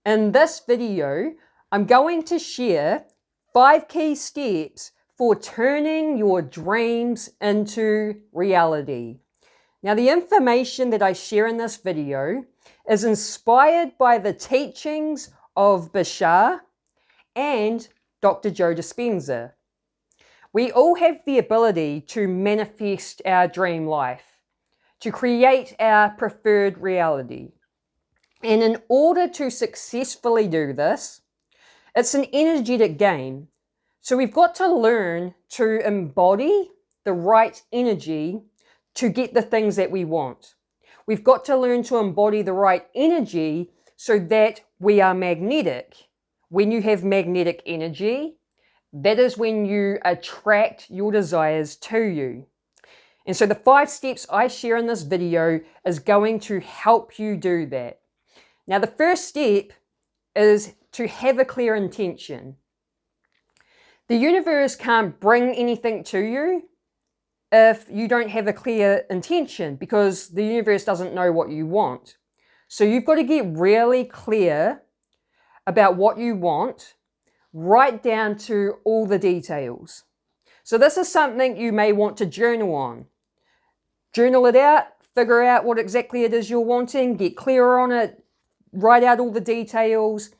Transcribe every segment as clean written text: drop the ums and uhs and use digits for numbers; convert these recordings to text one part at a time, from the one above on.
In this video, I'm going to share 5 key steps for turning your dreams into reality. Now, the information that I share in this video is inspired by the teachings of Bashar and Dr. Joe Dispenza. We all have the ability to manifest our dream life, to create our preferred reality. And in order to successfully do this, it's an energetic game. So we've got to learn to embody the right energy to get the things that we want. We've got to learn to embody the right energy so that we are magnetic. When you have magnetic energy, that is when you attract your desires to you. And so the 5 steps I share in this video is going to help you do that. Now, the first step is to have a clear intention. The universe can't bring anything to you if you don't have a clear intention, because the universe doesn't know what you want. So you've got to get really clear about what you want, right down to all the details. So this is something you may want to journal on. Journal it out, figure out what exactly it is you're wanting, get clearer on it, write out all the details,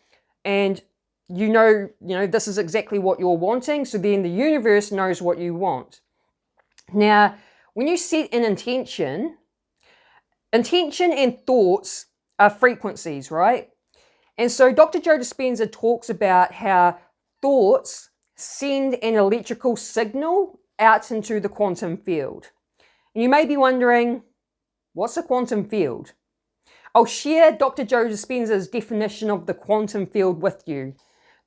and you know this is exactly what you're wanting, so then the universe knows what you want. Now, when you set an intention and thoughts are frequencies, right? And so Dr. Joe Dispenza talks about how thoughts send an electrical signal out into the quantum field. And you may be wondering, what's a quantum field? I'll share Dr. Joe Dispenza's definition of the quantum field with you.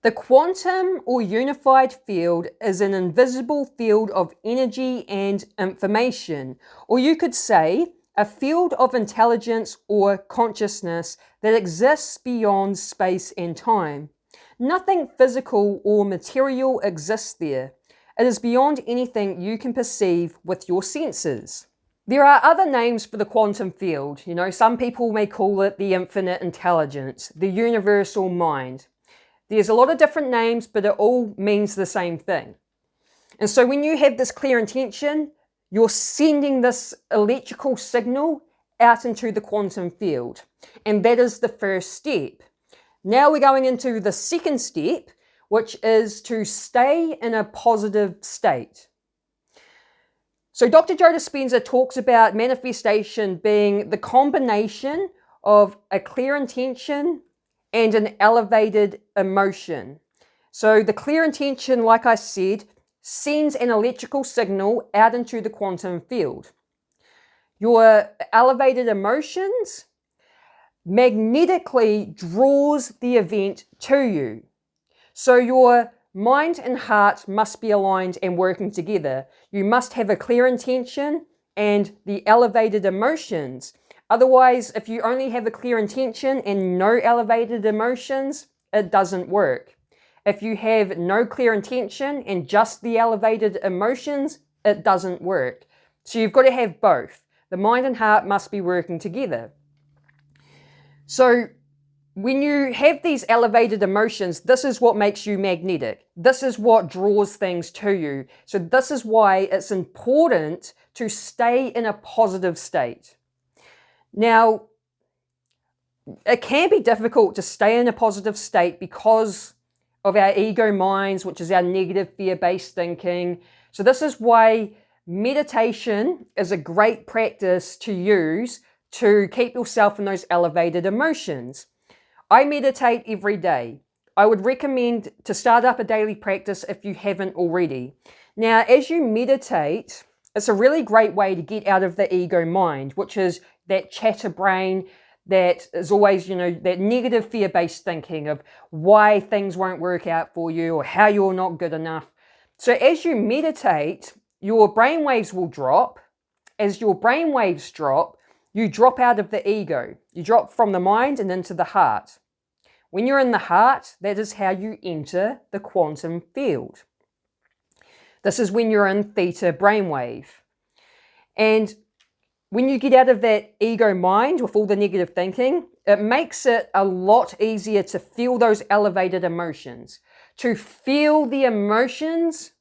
The quantum or unified field is an invisible field of energy and information, or you could say a field of intelligence or consciousness that exists beyond space and time. Nothing physical or material exists there. It is beyond anything you can perceive with your senses. There are other names for the quantum field. Some people may call it the infinite intelligence, the universal mind. There's a lot of different names, but it all means the same thing. And so when you have this clear intention, you're sending this electrical signal out into the quantum field. And that is the first step. Now we're going into the second step, which is to stay in a positive state. So Dr. Joe Dispenza talks about manifestation being the combination of a clear intention and an elevated emotion. So the clear intention, like I said, sends an electrical signal out into the quantum field. Your elevated emotions magnetically draws the event to you. So your mind and heart must be aligned and working together. You must have a clear intention and the elevated emotions. Otherwise, if you only have a clear intention and no elevated emotions, it doesn't work. If you have no clear intention and just the elevated emotions, it doesn't work. So you've got to have both. The mind and heart must be working together. So when you have these elevated emotions, this is what makes you magnetic. This is what draws things to you. So this is why it's important to stay in a positive state. Now, it can be difficult to stay in a positive state because of our ego minds, which is our negative fear-based thinking. So this is why meditation is a great practice to use to keep yourself in those elevated emotions. I meditate every day. I would recommend to start up a daily practice if you haven't already. Now, as you meditate, it's a really great way to get out of the ego mind, which is that chatter brain that is always, that negative fear-based thinking of why things won't work out for you or how you're not good enough. So as you meditate, your brain waves will drop. As your brain waves drop, you drop out of the ego. You drop from the mind and into the heart. When you're in the heart, that is how you enter the quantum field. This is when you're in theta brainwave. And when you get out of that ego mind with all the negative thinking, it makes it a lot easier to feel those elevated emotions, to feel the emotions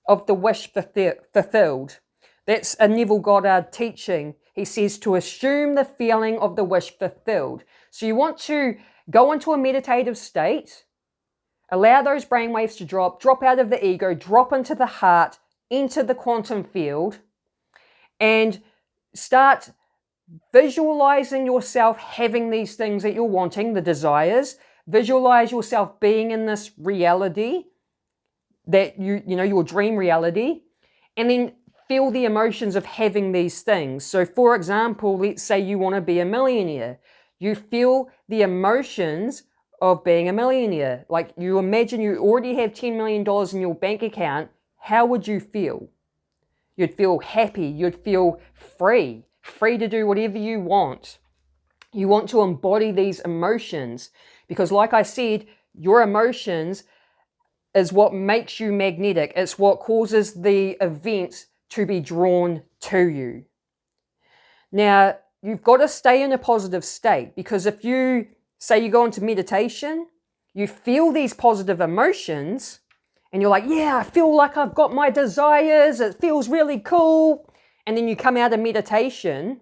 of the wish fulfilled. That's a Neville Goddard teaching. He says to assume the feeling of the wish fulfilled. So you want to go into a meditative state, allow those brainwaves to drop out of the ego, drop into the heart, enter the quantum field, and start visualizing yourself having these things that you're wanting, the desires. Visualize yourself being in this reality, that your dream reality, and then feel the emotions of having these things. So for example, let's say you want to be a millionaire. You feel the emotions of being a millionaire. Like you imagine you already have $10 million in your bank account. How would you feel? You'd feel happy. You'd feel free to do whatever you want. You want to embody these emotions because, like I said, your emotions is what makes you magnetic. It's what causes the events to be drawn to you. Now, you've got to stay in a positive state because if you say you go into meditation, you feel these positive emotions and you're like, yeah, I feel like I've got my desires. It feels really cool. And then you come out of meditation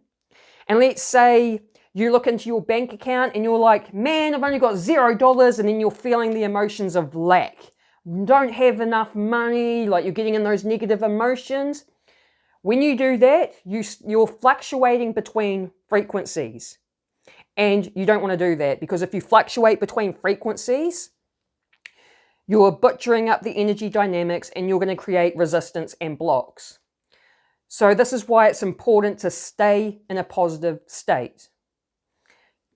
and let's say you look into your bank account and you're like, man, I've only got $0. And then you're feeling the emotions of lack. You don't have enough money, like you're getting in those negative emotions. When you do that, you're fluctuating between frequencies. And you don't want to do that because if you fluctuate between frequencies, you're butchering up the energy dynamics and you're going to create resistance and blocks. So this is why it's important to stay in a positive state.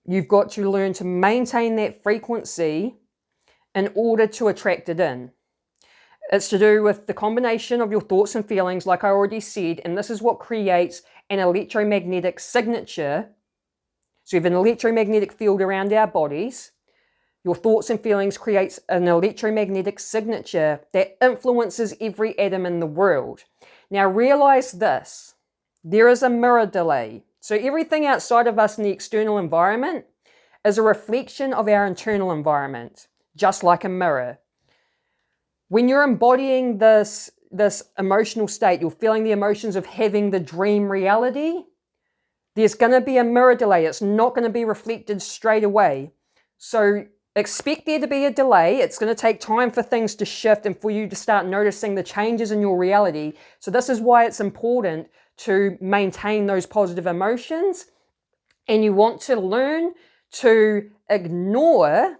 You've got to learn to maintain that frequency in order to attract it in. It's to do with the combination of your thoughts and feelings, like I already said, and this is what creates an electromagnetic signature. So you have an electromagnetic field around our bodies. Your thoughts and feelings creates an electromagnetic signature that influences every atom in the world. Now realize this, there is a mirror delay. So everything outside of us in the external environment is a reflection of our internal environment, just like a mirror. When you're embodying this emotional state, you're feeling the emotions of having the dream reality, there's going to be a mirror delay. It's not going to be reflected straight away. So expect there to be a delay. It's going to take time for things to shift and for you to start noticing the changes in your reality. So this is why it's important to maintain those positive emotions. And you want to learn to ignore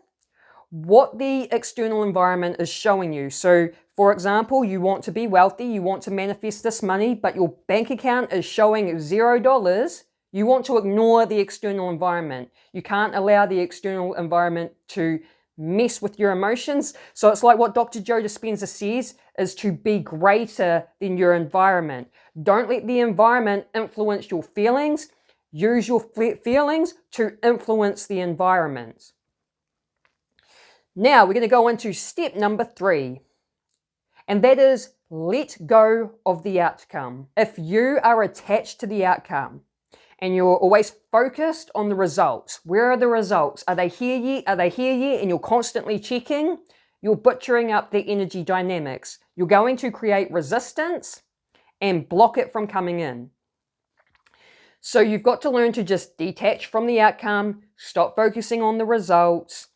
what the external environment is showing you. So for example, you want to be wealthy, you want to manifest this money, but your bank account is showing $0. You want to ignore the external environment. You can't allow the external environment to mess with your emotions. So it's like what Dr. Joe Dispenza says, is to be greater than your environment. Don't let the environment influence your feelings. Use your feelings to influence the environment. Now we're going to go into step number 3, and that is let go of the outcome. If you are attached to the outcome and you're always focused on the results, where are the results? Are they here yet? Are they here yet? And you're constantly checking, you're butchering up the energy dynamics. You're going to create resistance and block it from coming in. So you've got to learn to just detach from the outcome, stop focusing on the results,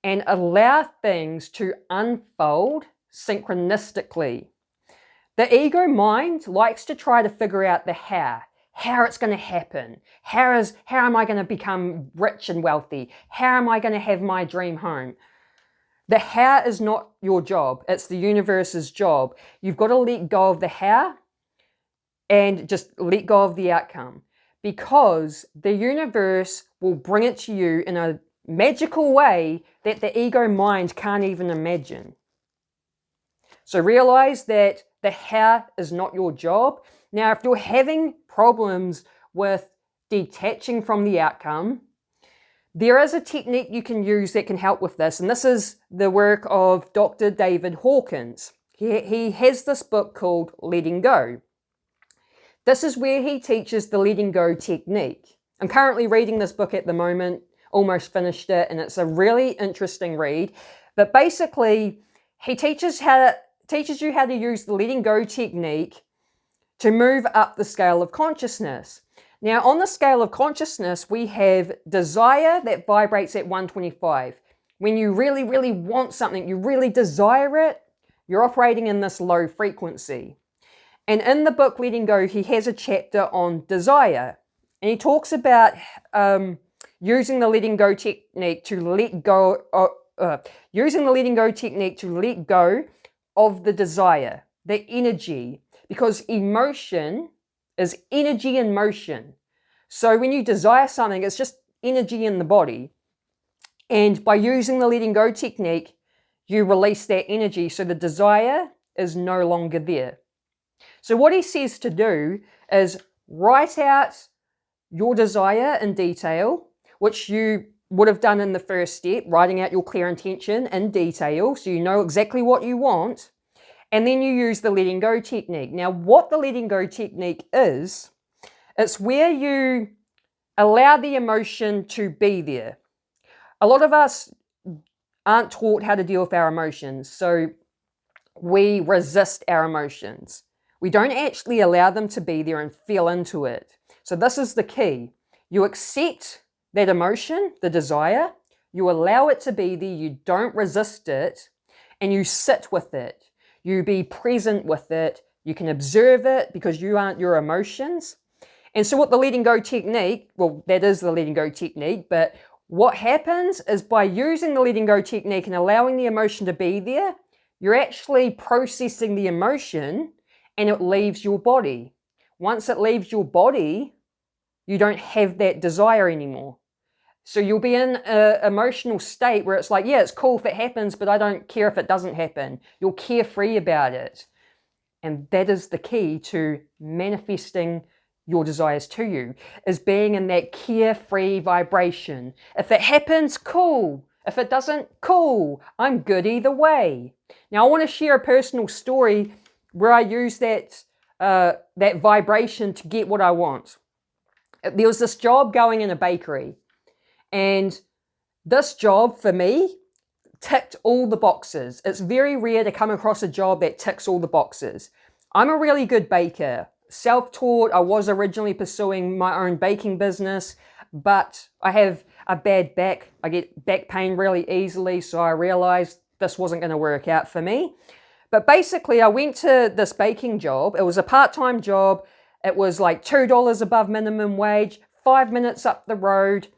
and allow things to unfold synchronistically. The ego mind likes to try to figure out the how it's going to happen. How am I going to become rich and wealthy? How am I going to have my dream home? The how is not your job. It's the universe's job. You've got to let go of the how and just let go of the outcome, because the universe will bring it to you in a magical way that the ego mind can't even imagine. So realize that the how is not your job. Now, if you're having problems with detaching from the outcome, there is a technique you can use that can help with this. And this is the work of Dr. David Hawkins. He has this book called Letting Go. This is where he teaches the letting go technique. I'm currently reading this book at the moment. almost finished it, and it's a really interesting read. But basically, he teaches you how to use the letting go technique to move up the scale of consciousness. Now, on the scale of consciousness, we have desire that vibrates at 125. When you really, really want something, you really desire it, you're operating in this low frequency. And in the book Letting Go, he has a chapter on desire. And he talks about using the letting go technique to let go, using the letting go technique to let go of the desire, the energy, because emotion is energy in motion. So when you desire something, it's just energy in the body. And by using the letting go technique, you release that energy, so the desire is no longer there. So what he says to do is write out your desire in detail, which you would have done in the first step, writing out your clear intention in detail, so you know exactly what you want. And then you use the letting go technique. Now, what the letting go technique is, it's where you allow the emotion to be there. A lot of us aren't taught how to deal with our emotions, so we resist our emotions. We don't actually allow them to be there and feel into it. So this is the key. You accept that emotion, the desire, you allow it to be there, you don't resist it, and you sit with it. You be present with it. You can observe it because you aren't your emotions. And so what the letting go technique, well, that is the letting go technique, but what happens is by using the letting go technique and allowing the emotion to be there, you're actually processing the emotion and it leaves your body. Once it leaves your body, you don't have that desire anymore. So you'll be in an emotional state where it's like, yeah, it's cool if it happens, but I don't care if it doesn't happen. You're carefree about it. And that is the key to manifesting your desires to you, is being in that carefree vibration. If it happens, cool. If it doesn't, cool. I'm good either way. Now, I want to share a personal story where I use that vibration to get what I want. There was this job going in a bakery. And this job for me ticked all the boxes. It's very rare to come across a job that ticks all the boxes. I'm a really good baker, self-taught. I was originally pursuing my own baking business, but I have a bad back. I get back pain really easily, so I realized this wasn't going to work out for me. But basically, I went to this baking job. It was a part-time job. It was like $2 above minimum wage, 5 minutes up the road.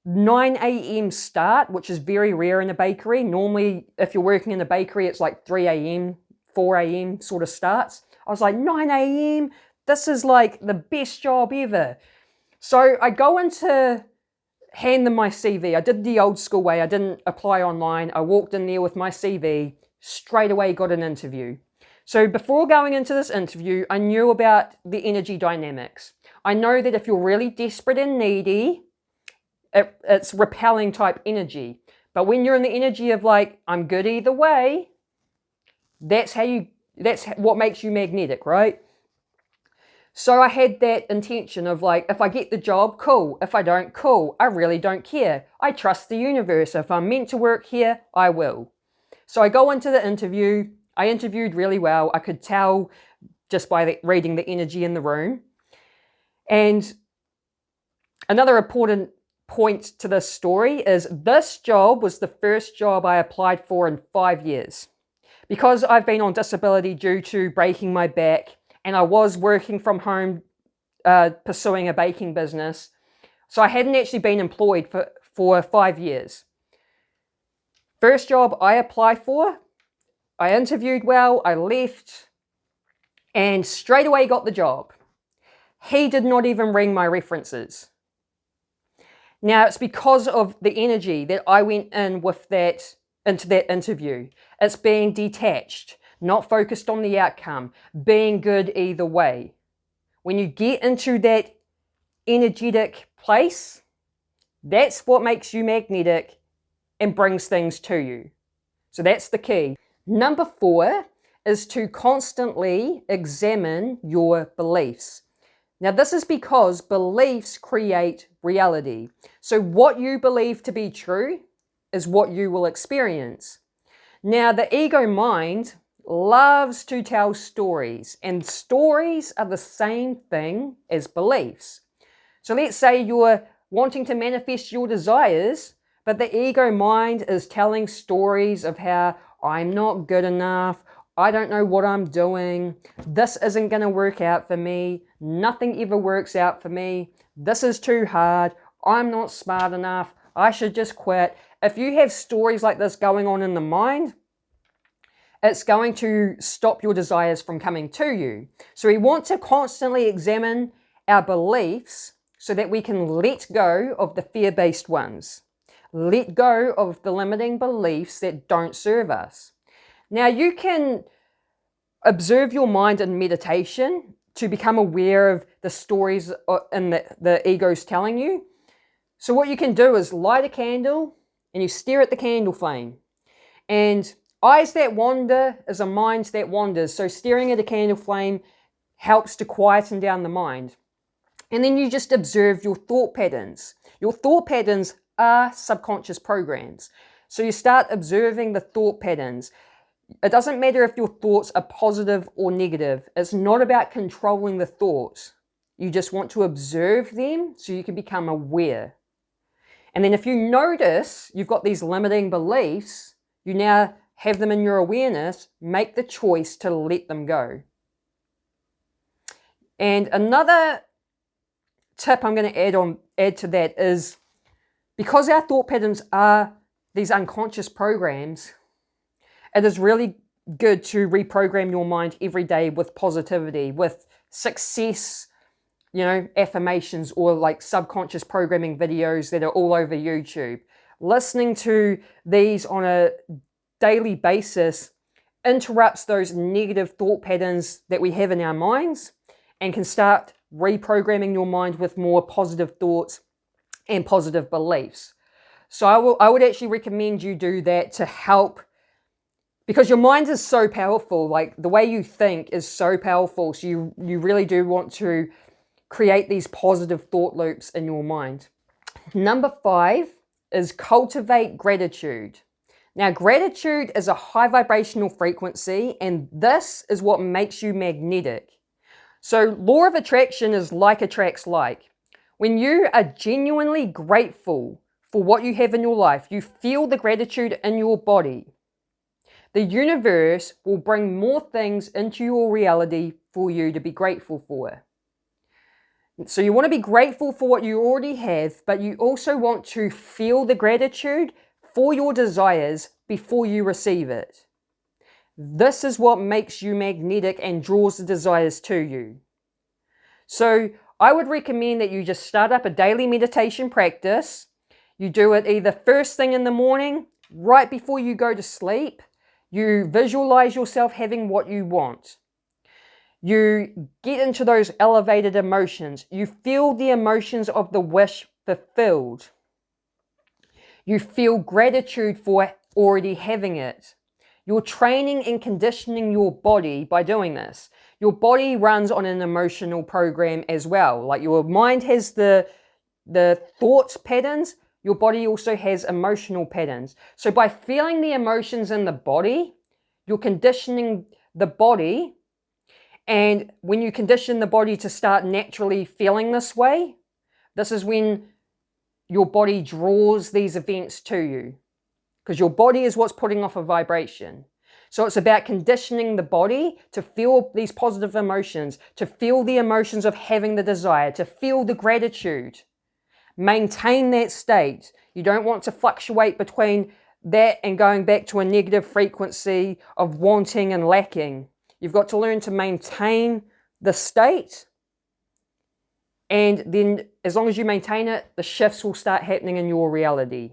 9 a.m. start, which is very rare in a bakery. Normally, if you're working in a bakery, it's like 3 a.m., 4 a.m. sort of starts. I was like, 9 a.m.? This is like the best job ever. So I go in to hand them my CV. I did the old school way. I didn't apply online. I walked in there with my CV, straight away got an interview. So before going into this interview, I knew about the energy dynamics. I know that if you're really desperate and needy, it's repelling type energy. But when you're in the energy of like, I'm good either way, that's what makes you magnetic, right? So I had that intention of like, if I get the job, cool. If I don't, cool. I really don't care. I trust the universe. If I'm meant to work here, I will. So I go into the interview. I interviewed really well. I could tell just by reading the energy in the room. And another important point to this story is this job was the first job I applied for in 5 years. Because I've been on disability due to breaking my back, and I was working from home pursuing a baking business, so I hadn't actually been employed for 5 years. First job I applied for, I interviewed well, I left, and straight away got the job. He did not even ring my references. Now, it's because of the energy that I went in with into that interview. It's being detached, not focused on the outcome, being good either way. When you get into that energetic place, that's what makes you magnetic and brings things to you. So that's the key. Number 4 is to constantly examine your beliefs. Now, this is because beliefs create reality. So what you believe to be true is what you will experience. Now, the ego mind loves to tell stories, and stories are the same thing as beliefs. So let's say you're wanting to manifest your desires, but the ego mind is telling stories of how I'm not good enough, I don't know what I'm doing, this isn't going to work out for me, nothing ever works out for me, this is too hard, I'm not smart enough, I should just quit. If you have stories like this going on in the mind, it's going to stop your desires from coming to you. So we want to constantly examine our beliefs so that we can let go of the fear-based ones. Let go of the limiting beliefs that don't serve us. Now, you can observe your mind in meditation to become aware of the stories and the ego's telling you. So what you can do is light a candle and you stare at the candle flame. And eyes that wander is a mind that wanders. So staring at a candle flame helps to quieten down the mind. And then you just observe your thought patterns. Your thought patterns are subconscious programs. So you start observing the thought patterns. It doesn't matter if your thoughts are positive or negative. It's not about controlling the thoughts. You just want to observe them so you can become aware. And then if you notice you've got these limiting beliefs, you now have them in your awareness, make the choice to let them go. And another tip I'm going to add to that is, because our thought patterns are these unconscious programs, it is really good to reprogram your mind every day with positivity, with success, affirmations, or like subconscious programming videos that are all over YouTube. Listening to these on a daily basis interrupts those negative thought patterns that we have in our minds and can start reprogramming your mind with more positive thoughts and positive beliefs. So I would actually recommend you do that to help, because your mind is so powerful. Like, the way you think is so powerful. So you really do want to create these positive thought loops in your mind. Number 5 is cultivate gratitude. Now, gratitude is a high vibrational frequency, and this is what makes you magnetic. So law of attraction is like attracts like. When you are genuinely grateful for what you have in your life, you feel the gratitude in your body, the universe will bring more things into your reality for you to be grateful for. So you want to be grateful for what you already have, but you also want to feel the gratitude for your desires before you receive it. This is what makes you magnetic and draws the desires to you. So I would recommend that you just start up a daily meditation practice. You do it either first thing in the morning, right before you go to sleep. You visualize yourself having what you want. You get into those elevated emotions. You feel the emotions of the wish fulfilled. You feel gratitude for already having it. You're training and conditioning your body by doing this. Your body runs on an emotional program as well. Like, your mind has the thoughts patterns, your body also has emotional patterns. So by feeling the emotions in the body, you're conditioning the body. And when you condition the body to start naturally feeling this way, this is when your body draws these events to you, because your body is what's putting off a vibration. So it's about conditioning the body to feel these positive emotions, to feel the emotions of having the desire, to feel the gratitude. Maintain that state. You don't want to fluctuate between that and going back to a negative frequency of wanting and lacking. You've got to learn to maintain the state, and then as long as you maintain it, the shifts will start happening in your reality.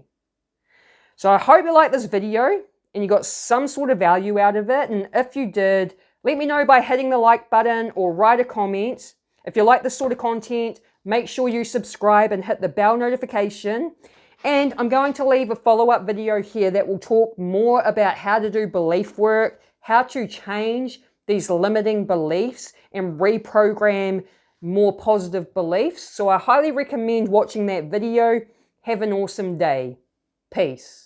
So I hope you liked this video and you got some sort of value out of it. And if you did, let me know by hitting the like button or write a comment. If you like this sort of content, make sure you subscribe and hit the bell notification. And I'm going to leave a follow-up video here that will talk more about how to do belief work, how to change these limiting beliefs and reprogram more positive beliefs. So I highly recommend watching that video. Have an awesome day. Peace.